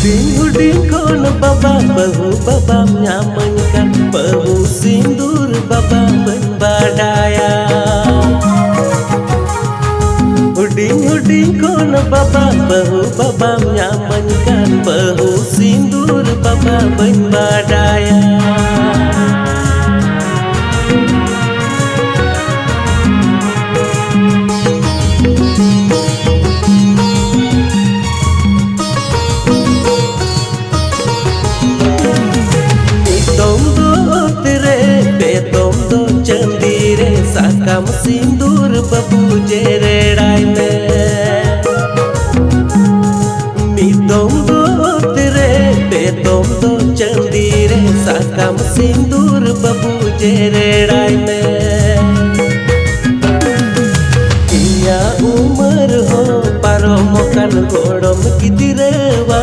Huding kon baba bahu baba nyamankan bahu sindur baba berbadaya. Huding kon baba bahu baba nyamankan bahu sindur baba berbadaya. Sakam sindur babu jererai me midom do tere betom do chandire sakam sindur babu jererai me iya umar ho paromokan godom kidirewa